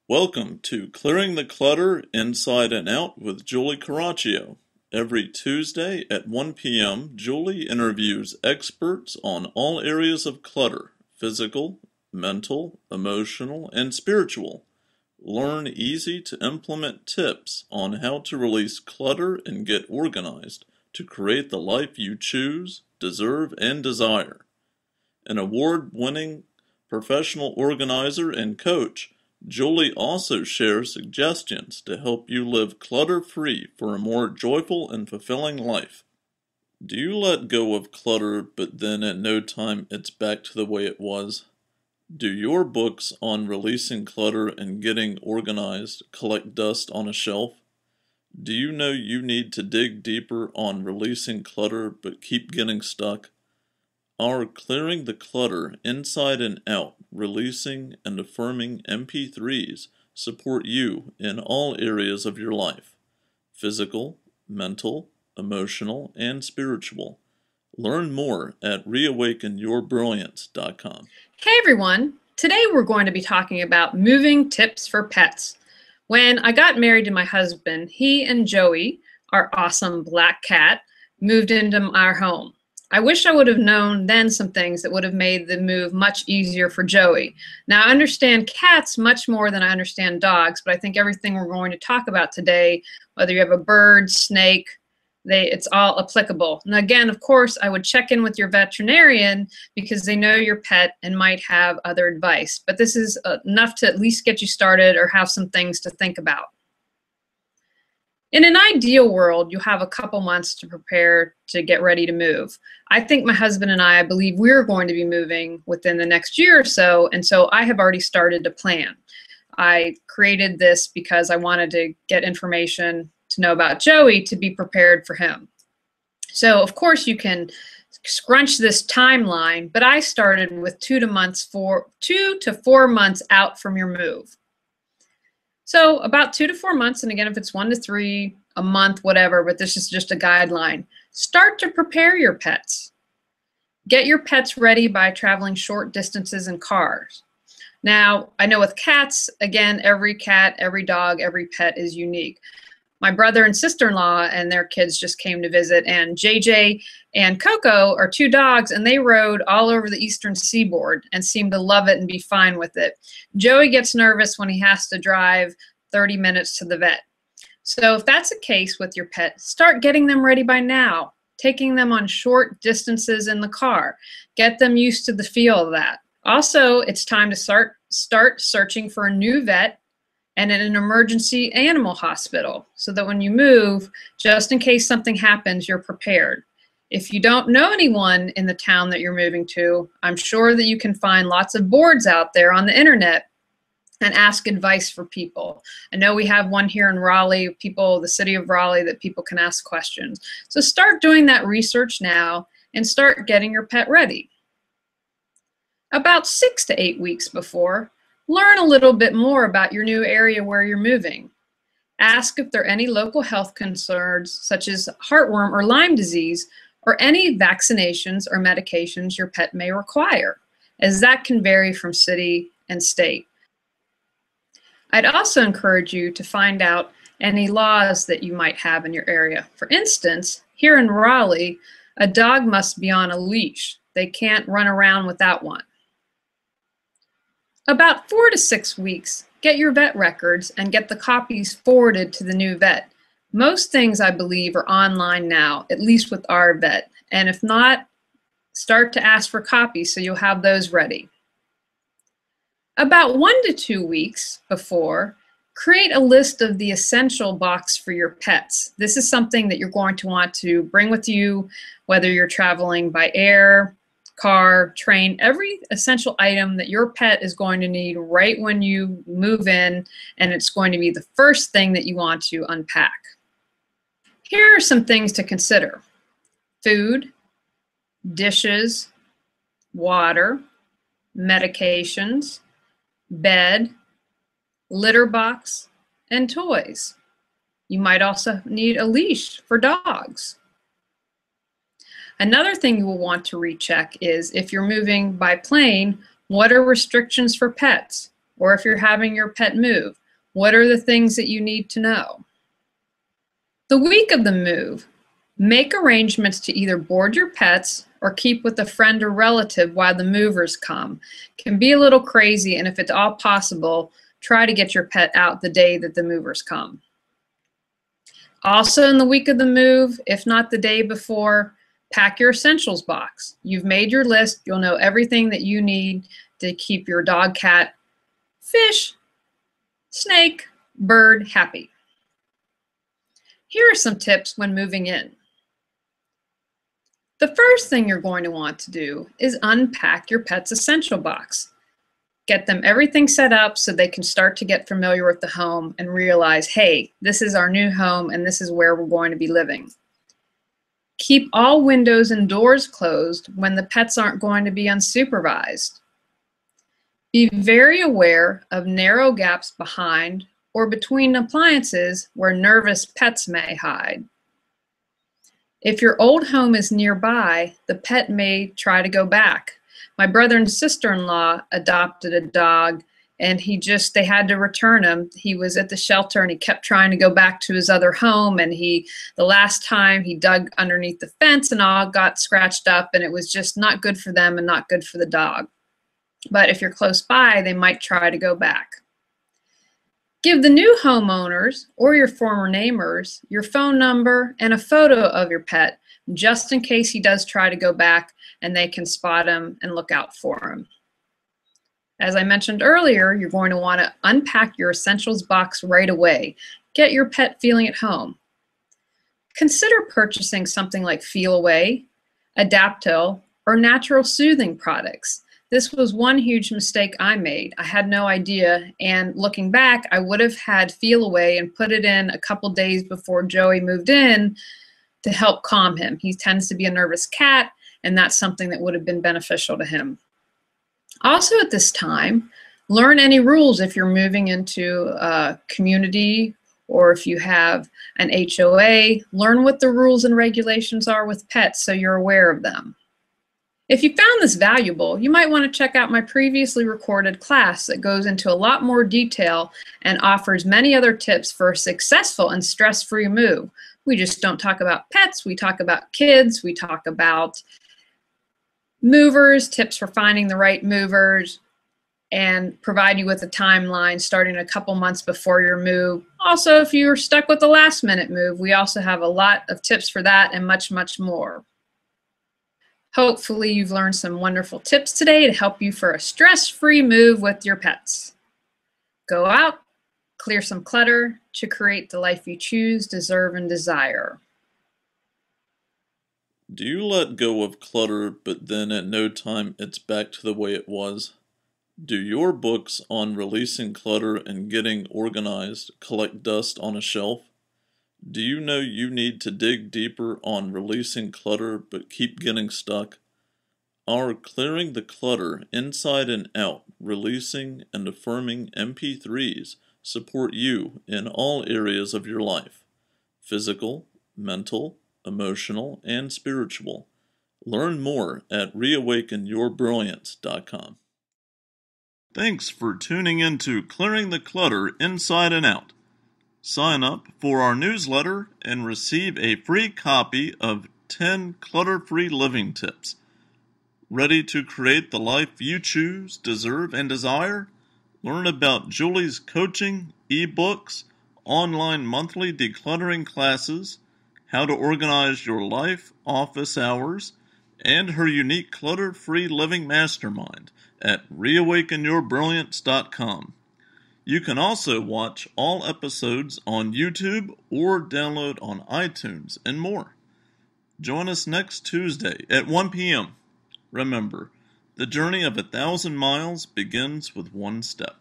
Welcome to Clearing the Clutter Inside and Out with Julie Coraccio. Every Tuesday at 1 p.m., Julie interviews experts on all areas of clutter: physical, mental, emotional, and spiritual. Learn easy-to-implement tips on how to release clutter and get organized to create the life you choose, deserve, and desire. An award-winning professional organizer and coach, Julie also shares suggestions to help you live clutter-free for a more joyful and fulfilling life. Do you let go of clutter, but then at no time it's back to the way it was? Do your books on releasing clutter and getting organized collect dust on a shelf? Do you know you need to dig deeper on releasing clutter but keep getting stuck? Our Clearing the Clutter Inside and Out, Releasing and Affirming MP3s support you in all areas of your life: physical, mental, emotional, and spiritual. Learn more at reawakenyourbrilliance.com. Hey everyone! Today we're going to be talking about moving tips for pets. When I got married to my husband, he and Joey, our awesome black cat, moved into our home. I wish I would have known then some things that would have made the move much easier for Joey. Now, I understand cats much more than I understand dogs, but I think everything we're going to talk about today, whether you have a bird, snake, it's all applicable. And again, of course, I would check in with your veterinarian because they know your pet and might have other advice. But this is enough to at least get you started or have some things to think about. In an ideal world, you have a couple months to prepare to get ready to move. I think my husband and I believe we're going to be moving within the next year or so, and so I have already started to plan. I created this because I wanted to get information to know about Joey to be prepared for him. So, of course, you can scrunch this timeline, but I started with 2 to 4 months out from your move. So about 2 to 4 months, and again, if it's 1 to 3, a month, whatever, but this is just a guideline. Start to prepare your pets. Get your pets ready by traveling short distances in cars. Now, I know with cats, again, every cat, every dog, every pet is unique. My brother and sister-in-law and their kids just came to visit, and JJ and Coco are 2 dogs, and they rode all over the eastern seaboard and seemed to love it and be fine with it. Joey gets nervous when he has to drive 30 minutes to the vet. So if that's the case with your pet, start getting them ready by now, taking them on short distances in the car. Get them used to the feel of that. Also, it's time to start searching for a new vet and in an emergency animal hospital so that when you move, just in case something happens, you're prepared. If you don't know anyone in the town that you're moving to, I'm sure that you can find lots of boards out there on the internet and ask advice for people. I know we have one here in Raleigh, the city of Raleigh, that people can ask questions. So start doing that research now and start getting your pet ready. About 6 to 8 weeks before, learn a little bit more about your new area where you're moving. Ask if there are any local health concerns such as heartworm or Lyme disease, or any vaccinations or medications your pet may require, as that can vary from city and state. I'd also encourage you to find out any laws that you might have in your area. For instance, here in Raleigh, a dog must be on a leash. They can't run around without one. About 4 to 6 weeks, get your vet records and get the copies forwarded to the new vet. Most things, I believe, are online now, at least with our vet. And if not, start to ask for copies so you'll have those ready. About 1 to 2 weeks before, create a list of the essential box for your pets. This is something that you're going to want to bring with you, whether you're traveling by air, car, train, every essential item that your pet is going to need right when you move in, and it's going to be the first thing that you want to unpack. Here are some things to consider: food, dishes, water, medications, bed, litter box, and toys. You might also need a leash for dogs. Another thing you will want to recheck is if you're moving by plane, what are restrictions for pets? Or if you're having your pet move, What are the things that you need to know? The week of the move, make arrangements to either board your pets or keep with a friend or relative while the movers come. It can be a little crazy, and if it's all possible, try to get your pet out the day that the movers come. Also in the week of the move, if not the day before, pack your essentials box. You've made your list. You'll know everything that you need to keep your dog, cat, fish, snake, bird happy. Here are some tips when moving in. The first thing you're going to want to do is unpack your pet's essential box. Get them everything set up so they can start to get familiar with the home and realize, hey, this is our new home and this is where we're going to be living. Keep all windows and doors closed when the pets aren't going to be unsupervised. Be very aware of narrow gaps behind or between appliances where nervous pets may hide. If your old home is nearby, the pet may try to go back. My brother and sister-in-law adopted a dog, and they had to return him. He was at the shelter and he kept trying to go back to his other home, and the last time he dug underneath the fence and all got scratched up, and it was just not good for them and not good for the dog. But if you're close by, they might try to go back. Give the new homeowners or your former neighbors your phone number and a photo of your pet, just in case he does try to go back and they can spot him and look out for him. As I mentioned earlier, you're going to want to unpack your essentials box right away. Get your pet feeling at home. Consider purchasing something like Feel Away, Adaptil, or natural soothing products. This was one huge mistake I made. I had no idea, and looking back, I would have had Feel Away and put it in a couple days before Joey moved in to help calm him. He tends to be a nervous cat, and that's something that would have been beneficial to him. Also at this time, learn any rules if you're moving into a community or if you have an HOA. Learn what the rules and regulations are with pets so you're aware of them. If you found this valuable, you might want to check out my previously recorded class that goes into a lot more detail and offers many other tips for a successful and stress-free move. We just don't talk about pets, we talk about kids, we talk about movers, tips for finding the right movers, and provide you with a timeline starting a couple months before your move. Also, if you're stuck with the last minute move, we also have a lot of tips for that and much, much more. Hopefully you've learned some wonderful tips today to help you for a stress-free move with your pets. Go out, clear some clutter to create the life you choose, deserve, and desire. Do you let go of clutter, but then at no time it's back to the way it was? Do your books on releasing clutter and getting organized collect dust on a shelf? Do you know you need to dig deeper on releasing clutter but keep getting stuck? Our Clearing the Clutter Inside and Out, Releasing and Affirming MP3s support you in all areas of your life: physical, mental, emotional, and spiritual. Learn more at reawakenyourbrilliance.com. Thanks for tuning in to Clearing the Clutter Inside and Out. Sign up for our newsletter and receive a free copy of 10 clutter-free living tips. Ready to create the life you choose, deserve, and desire? Learn about Julie's coaching, ebooks, online monthly decluttering classes, how to organize your life, office hours, and her unique clutter-free living mastermind at reawakenyourbrilliance.com. You can also watch all episodes on YouTube or download on iTunes and more. Join us next Tuesday at 1 p.m. Remember, the journey of 1,000 miles begins with one step.